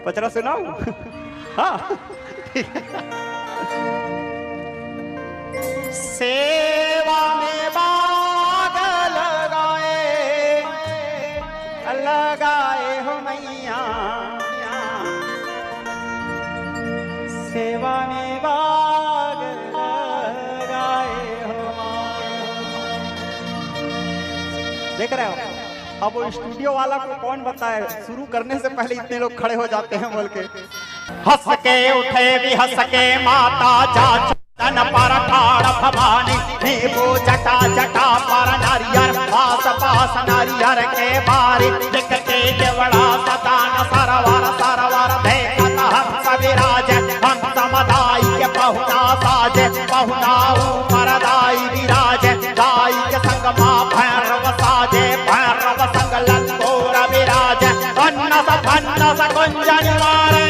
पचरा सुनाऊं? हाँ सेवा में बाग लगाए हो मैया, सेवा में बाग लगाए हो। देख रहे हो अब वो स्टूडियो वाला को कौन बताए, शुरू करने से पहले इतने लोग खड़े हो जाते हैं बोल के। हंस के उठे भी हंस के माता जा तन पर ठाड़ भवानी, नींबू जटा जटा पर नारियर, पास पास नारियर के बारी, दिखते देवड़ा सतान सरवर सरवर देखत हंस विराज, हंस मदाई के पहुना साज, पहुना ऊपर दाई विराज, दाई के संग मां भैरव साजे, भैरव संग लंगोर विराज, अन्नस कुंजन मारे